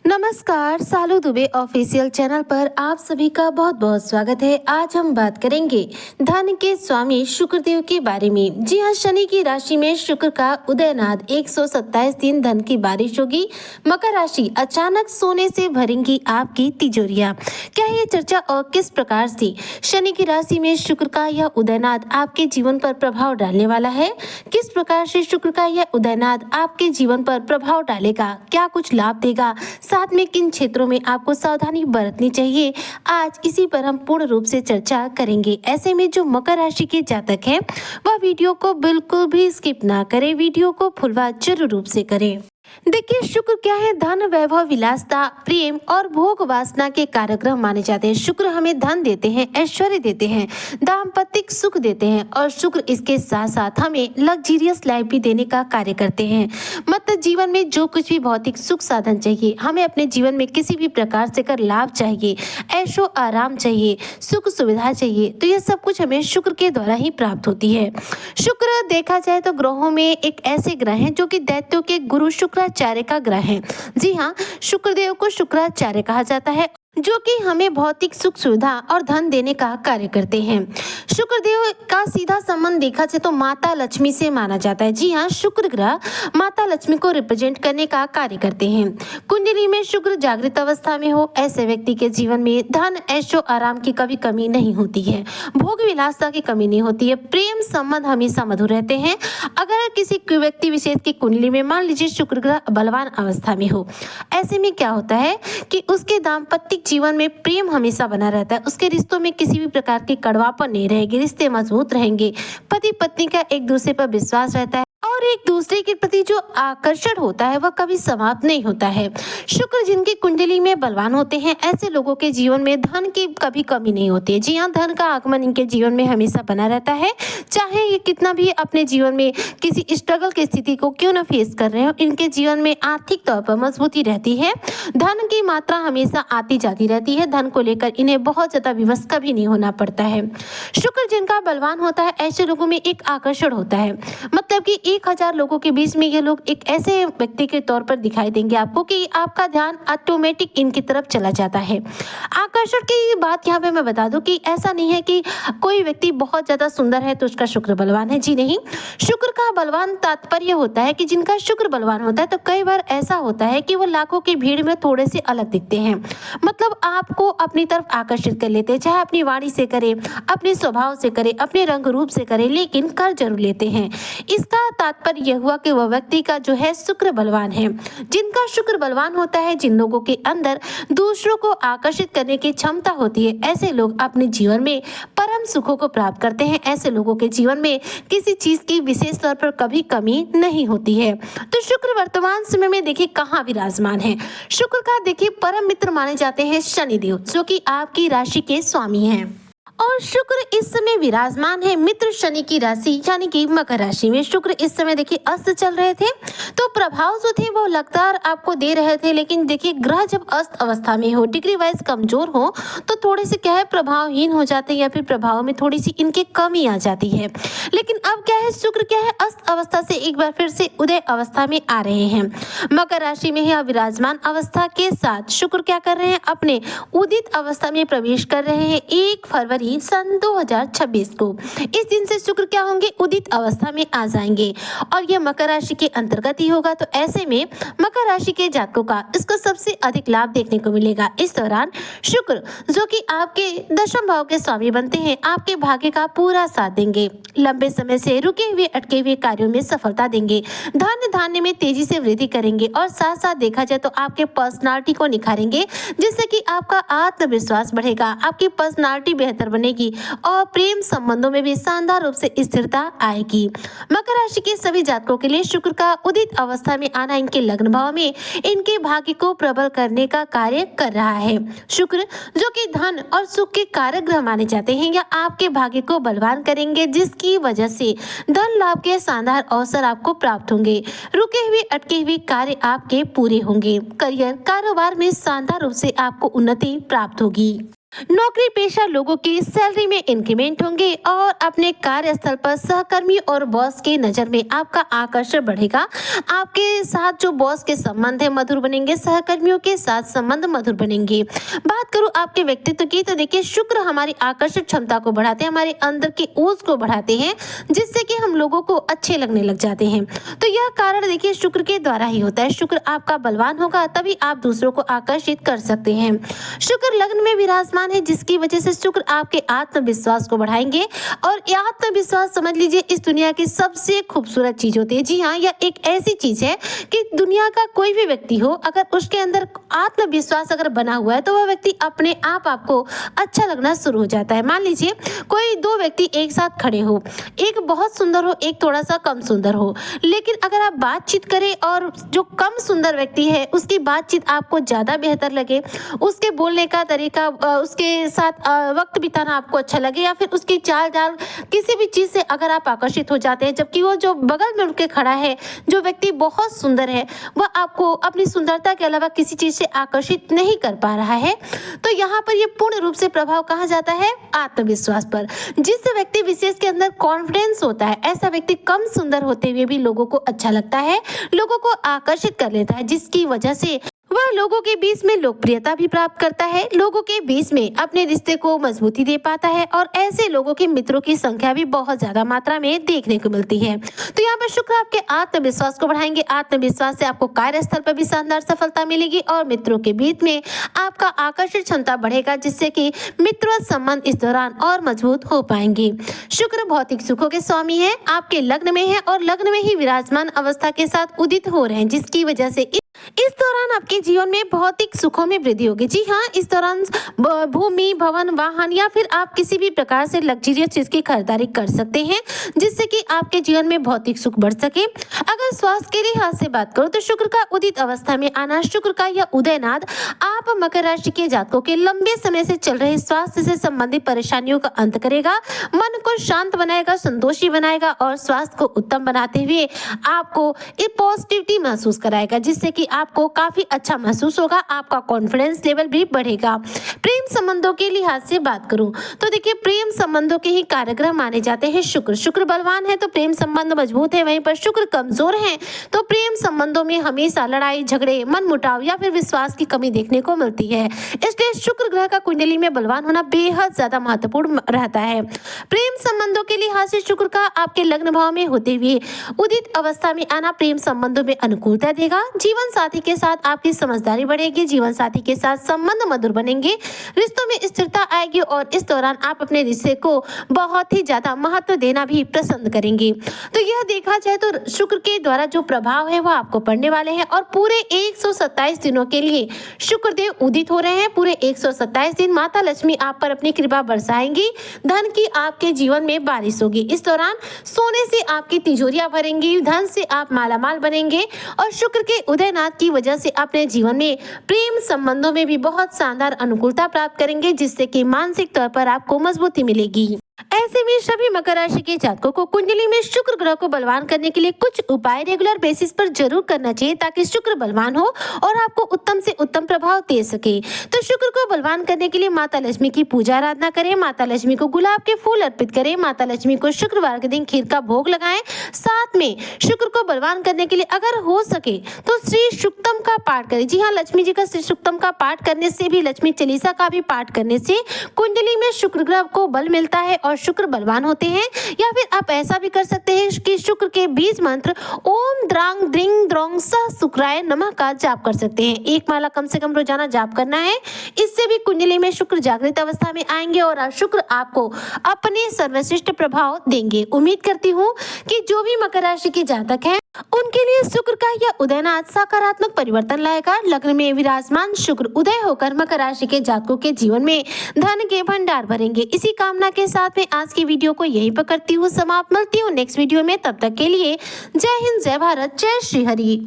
नमस्कार, सालू Dubey official channel पर आप सभी का बहुत बहुत स्वागत है। आज हम बात करेंगे धन के स्वामी शुक्रदेव के बारे में। जी हाँ, शनि की राशि में शुक्र का उदयनाद 127 दिन धन की बारिश होगी। मकर राशि अचानक सोने से भरेंगी आपकी तिजोरियां। क्या ये चर्चा और किस प्रकार से शनि की राशि में शुक्र का यह उदयनाद आपके जीवन पर प्रभाव डालने वाला है? किस प्रकार से शुक्र का यह उदयनाद आपके जीवन पर प्रभाव डालेगा? क्या कुछ लाभ देगा? साथ में किन क्षेत्रों में आपको सावधानी बरतनी चाहिए, आज इसी पर हम पूर्ण रूप से चर्चा करेंगे। ऐसे में जो मकर राशि के जातक हैं वह वीडियो को बिल्कुल भी स्किप ना करें, वीडियो को फुलवा जरूर रूप से करें। देखिए, शुक्र क्या है? धन, वैभव, विलासता, प्रेम और भोग वासना के कारक ग्रह माने जाते हैं। शुक्र हमें धन देते हैं, ऐश्वर्य देते हैं, दाम्पत्य सुख देते हैं और शुक्र इसके साथ साथ हमें लग्जरियस लाइफ भी देने का कार्य करते हैं। मतलब जीवन में जो कुछ भी भौतिक सुख साधन चाहिए, हमें अपने जीवन में किसी भी प्रकार से कर लाभ चाहिए, ऐशो आराम चाहिए, सुख सुविधा चाहिए, तो यह सब कुछ हमें शुक्र के द्वारा ही प्राप्त होती है। शुक्र देखा जाए तो ग्रहों में एक ऐसे ग्रह हैं जो कि दैत्यों के गुरु शुक्राचार्य का ग्रह है। जी हाँ, शुक्रदेव को शुक्राचार्य कहा जाता है, जो कि हमें भौतिक सुख सुविधा और धन देने का कार्य करते हैं। शुक्रदेव का सीधा संबंध देखा जाए तो माता लक्ष्मी से माना जाता है। जी हाँ, शुक्र ग्रह माता लक्ष्मी को रिप्रेजेंट करने का कार्य करते हैं। कुंडली में शुक्र जागृत अवस्था में हो, ऐसे व्यक्ति के जीवन में धन, ऐशो आराम की कभी कमी नहीं होती है, भोग विलासता की कमी नहीं होती है, प्रेम संबंध हमेशा मधुर रहते हैं। अगर किसी व्यक्ति विशेष की कुंडली में मान लीजिए शुक्र ग्रह बलवान अवस्था में हो, ऐसे में क्या होता है कि उसके दाम्पत्य जीवन में प्रेम हमेशा बना रहता है, उसके रिश्तों में किसी भी प्रकार की कड़वापन नहीं रहेगी, रिश्ते मजबूत रहेंगे, पति पत्नी का एक दूसरे पर विश्वास रहता है और एक दूसरे के प्रति जो आकर्षण होता है वह कभी समाप्त नहीं होता है। शुक्र जिनकी कुंडली में बलवान होते हैं, ऐसे लोगों के जीवन में धन की कभी कमी नहीं होती है। जी हाँ, धन का आगमन इनके जीवन में हमेशा बना रहता है, चाहे ये कितना भी अपने जीवन में किसी स्ट्रगल की स्थिति को क्यों न फेस कर रहे हो, इनके जीवन में आर्थिक तौर पर मजबूती रहती है, धन की मात्रा हमेशा आती जाती रहती है, धन को लेकर इन्हें बहुत ज्यादा विवश कभी नहीं होना पड़ता है। शुक्र जिनका बलवान होता है, ऐसे लोगों में एक आकर्षण होता है, मतलब कि 1000 लोगों के बीच में ये लोग एक ऐसे व्यक्ति के तौर पर दिखाई देंगे आपको कि आपका ध्यान ऑटोमेटिक इनकी तरफ चला जाता है। आकर्षण की बात यहाँ पे मैं बता दूं कि ऐसा नहीं है कि कोई व्यक्ति बहुत ज्यादा सुंदर है तो उसका शुक्र बलवान है। जी नहीं, शुक्र का बलवान तात्पर्य होता है कि जिनका शुक्र बलवान होता है तो कई बार ऐसा होता है कि वो लाखों की भीड़ में थोड़े से अलग दिखते हैं, मतलब आपको अपनी तरफ आकर्षित कर लेते हैं, चाहे अपनी वाणी से करे, अपने स्वभाव से करे, अपने रंग रूप से करे, लेकिन कर जरूर लेते हैं। इसका तात्पर्य यह हुआ कि वह व्यक्ति का जो है शुक्र बलवान है। जिनका शुक्र बलवान होता है, जिन लोगों के अंदर दूसरों को आकर्षित करने की क्षमता होती है, ऐसे लोग अपने जीवन में परम सुखों को प्राप्त करते हैं। ऐसे लोगों के जीवन में किसी चीज की विशेष तौर पर कभी कमी नहीं होती है। तो शुक्र वर्तमान समय में देखिए कहाँ विराजमान है। शुक्र का देखिए परम मित्र माने जाते हैं शनिदेव, जो कि आपकी राशि के स्वामी हैं और शुक्र इस समय विराजमान है मित्र शनि की राशि यानी कि मकर राशि में। शुक्र इस समय देखिए अस्त चल रहे थे, तो प्रभाव जो थे वो लगातार आपको दे रहे थे, लेकिन देखिए ग्रह जब अस्त अवस्था में हो, डिग्री वाइज कमजोर हो, तो थोड़े से क्या है प्रभावहीन हो जाते हैं या फिर प्रभाव में थोड़ी सी इनकी कमी आ जाती है। लेकिन अब क्या है, शुक्र क्या है अस्त अवस्था से एक बार फिर से उदय अवस्था में आ रहे हैं। मकर राशि में ही विराजमान अवस्था के साथ शुक्र क्या कर रहे हैं, अपने उदित अवस्था में प्रवेश कर रहे हैं 1 फरवरी सन 2026 को। इस दिन से शुक्र क्या होंगे, उदित अवस्था में आ जाएंगे और यह मकर राशि के अंतर्गत ही होगा। तो ऐसे में मकर राशि के जातकों का इसको सबसे अधिक लाभ देखने को मिलेगा। इस दौरान शुक्र जो कि आपके दशम भाव के स्वामी बनते हैं, आपके भाग्य का पूरा साथ देंगे, लंबे समय से रुके हुए अटके हुए कार्यों में सफलता देंगे, धन धान्य में तेजी से वृद्धि करेंगे और साथ साथ देखा जाए तो आपके पर्सनालिटी को निखारेंगे, जिससे कि आपका आत्मविश्वास बढ़ेगा, आपकी पर्सनालिटी बेहतर बनेगी और प्रेम संबंधों में भी शानदार रूप से स्थिरता आएगी। मकर राशि के सभी जातकों के लिए शुक्र का उदित अवस्था में आना इनके लग्न भाव में इनके भाग्य को प्रबल करने का कार्य कर रहा है। शुक्र जो कि धन और सुख के कारक ग्रह माने जाते हैं, या आपके भाग्य को बलवान करेंगे, जिसकी वजह से धन लाभ के शानदार अवसर आपको प्राप्त होंगे, रुके हुए अटके हुए कार्य आपके पूरे होंगे, करियर कारोबार में शानदार रूप से आपको उन्नति प्राप्त होगी। नौकरी पेशा लोगों की सैलरी में इंक्रीमेंट होंगे और अपने कार्यस्थल पर सहकर्मी और बॉस की नजर में आपका आकर्षण बढ़ेगा। आपके साथ जो बॉस के संबंध है मधुर बनेंगे, सहकर्मियों के साथ संबंध मधुर बनेंगे। बात करूं आपके व्यक्तित्व की तो देखिए शुक्र हमारी आकर्षण क्षमता को बढ़ाते हैं, हमारे अंदर की ओज को बढ़ाते हैं, जिससे कि हम लोगों को अच्छे लगने लग जाते हैं। तो यह कारण देखिए शुक्र के द्वारा ही होता है। शुक्र आपका बलवान होगा तभी आप दूसरों को आकर्षित कर सकते हैं। शुक्र लग्न में विराजमान है, जिसकी वजह से शुक्र आपके आत्मविश्वास को बढ़ाएंगे। और ये आत्मविश्वास समझ लीजिए इस दुनिया की सबसे खूबसूरत चीज होती है। जी हाँ, यह एक ऐसी चीज है कि दुनिया का कोई भी व्यक्ति हो, अगर उसके अंदर आत्मविश्वास अगर बना हुआ है तो वह व्यक्ति अपने आप आपको अच्छा लगना शुरू हो जाता है। मान लीजिए कोई दो व्यक्ति एक साथ खड़े हो, एक बहुत सुंदर हो, एक थोड़ा सा कम सुंदर हो, लेकिन अगर आप बातचीत करें और जो कम सुंदर व्यक्ति है उसकी बातचीत आपको ज्यादा बेहतर लगे, उसके बोलने का तरीका, उसके साथ वक्त बिताना आपको अच्छा लगे, या फिर उसकी चाल ढाल किसी भी चीज से अगर आप आकर्षित हो जाते हैं, जबकि वो जो बगल में उनके खड़ा है जो व्यक्ति बहुत सुंदर है वह आपको अपनी सुंदरता के अलावा किसी चीज से आकर्षित नहीं कर पा रहा है, तो यहाँ पर ये पूर्ण रूप से प्रभाव कहा जाता है आत्मविश्वास पर। जिस व्यक्ति विशेष के अंदर कॉन्फिडेंस होता है, ऐसा व्यक्ति कम सुंदर होते हुए भी लोगों को अच्छा लगता है, लोगों को आकर्षित कर लेता है, जिसकी वजह से वह लोगों के बीच में लोकप्रियता भी प्राप्त करता है, लोगों के बीच में अपने रिश्ते को मजबूती दे पाता है, और ऐसे लोगों के मित्रों की संख्या भी बहुत ज्यादा मात्रा में देखने को मिलती है। तो यहाँ पर शुक्र आपके आत्मविश्वास को बढ़ाएंगे। आत्मविश्वास से आपको कार्यस्थल पर भी शानदार सफलता मिलेगी और मित्रों के बीच में आपका आकर्षण क्षमता बढ़ेगा, जिससे कि मित्र संबंध इस दौरान और मजबूत हो पाएंगे। शुक्र भौतिक सुखों के स्वामी है, आपके लग्न में है और लग्न में ही विराजमान अवस्था के साथ उदित हो रहे हैं, जिसकी वजह से इस दौरान आपके जीवन में भौतिक सुखों में वृद्धि होगी। जी हाँ, इस दौरान भूमि, भवन, वाहन या फिर आप किसी भी प्रकार से लग्जरियस चीज की खरीदारी कर सकते हैं, जिससे कि आपके जीवन में भौतिक सुख बढ़ सके। अगर स्वास्थ्य के लिहाज से बात करूं तो शुक्र का उदित अवस्था में आना, शुक्र का यह उदयनाद आप मकर राशि के जातकों के लंबे समय से चल रहे स्वास्थ्य से संबंधित परेशानियों का अंत करेगा, मन को शांत बनाएगा, संतोषी बनाएगा और स्वास्थ्य को उत्तम बनाते हुए आपको एक पॉजिटिविटी महसूस कराएगा, जिससे कि आपको काफी अच्छा महसूस होगा, आपका कॉन्फिडेंस लेवल भी बढ़ेगा। प्रेम संबंधों के लिहाज से बात करूं तो देखिए प्रेम संबंधों के ही कारग्रह माने जाते हैं शुक्र। शुक्र बलवान है तो प्रेम संबंध मजबूत है, वहीं पर शुक्र कमजोर है तो प्रेम संबंधों में हमेशा लड़ाई झगड़े, मनमुटाव या फिर विश्वास की कमी देखने को मिलती है। इसलिए शुक्र ग्रह का कुंडली में बलवान होना बेहद ज्यादा महत्वपूर्ण रहता है। प्रेम संबंधों के लिहाज से शुक्र का आपके लग्न भाव में होते हुए उदित अवस्था में आना प्रेम संबंधों में अनुकूलता देगा। जीवन साथी के साथ आपकी समझदारी बढ़ेगी, जीवन साथी के साथ संबंध मधुर बनेंगे, रिश्तों में स्थिरता आएगी और इस दौरान आप अपने रिश्ते को बहुत ही ज्यादा महत्व देना भी पसंद करेंगे। तो यह देखा जाए तो शुक्र के द्वारा जो प्रभाव है वह आपको पड़ने वाले हैं और पूरे 127 दिनों के लिए शुक्रदेव उदित हो रहे हैं। पूरे 127 दिन माता लक्ष्मी आप पर अपनी कृपा बरसाएंगी, धन की आपके जीवन में बारिश होगी। इस दौरान सोने से आपकी तिजोरियां भरेंगी, धन से आप मालामाल बनेंगे और शुक्र के उदयनाथ की वजह से अपने जीवन में प्रेम संबंधों में भी बहुत शानदार अनुकूलता प्राप्त करेंगे, जिससे कि मानसिक तौर पर आपको मजबूती मिलेगी। ऐसे में सभी मकर राशि के जातकों को कुंडली में शुक्र ग्रह को बलवान करने के लिए कुछ उपाय रेगुलर बेसिस पर जरूर करना चाहिए, ताकि शुक्र बलवान हो और आपको उत्तम से उत्तम प्रभाव दे सके। तो शुक्र को बलवान करने के लिए माता लक्ष्मी की पूजा आराधना करें, माता लक्ष्मी को गुलाब के फूल अर्पित करें, माता लक्ष्मी को शुक्रवार के दिन खीर का भोग लगाएं। साथ में शुक्र को बलवान करने के लिए अगर हो सके तो श्री सुक्तम का पाठ करें। जी हाँ, लक्ष्मी जी का श्री सुक्तम का पाठ करने से भी, लक्ष्मी चालीसा का भी पाठ करने से कुंडली में शुक्र ग्रह को बल मिलता है और शुक्र बलवान होते हैं। या फिर आप ऐसा भी कर सकते हैं कि शुक्र के बीज मंत्र ओम द्रांग द्रिंग द्रोंग सह शुक्राय नमः का जाप कर सकते हैं। एक माला कम से कम रोजाना जाप करना है। इससे भी कुंडली में शुक्र जागृत अवस्था में आएंगे और शुक्र आपको अपने सर्वश्रेष्ठ प्रभाव देंगे। उम्मीद करती हूँ कि जो भी मकर राशि के जातक हैं उनके लिए शुक्र का यह उदयनाथ सकारात्मक परिवर्तन लाएगा। लग्न में विराजमान शुक्र उदय होकर मकर राशि के जातकों के जीवन में धन के भंडार भरेंगे। इसी कामना के साथ में आज की वीडियो को यहीं पर करती हूँ समाप्त। मिलती हूँ नेक्स्ट वीडियो में, तब तक के लिए जय हिंद, जय भारत, जय श्री हरि।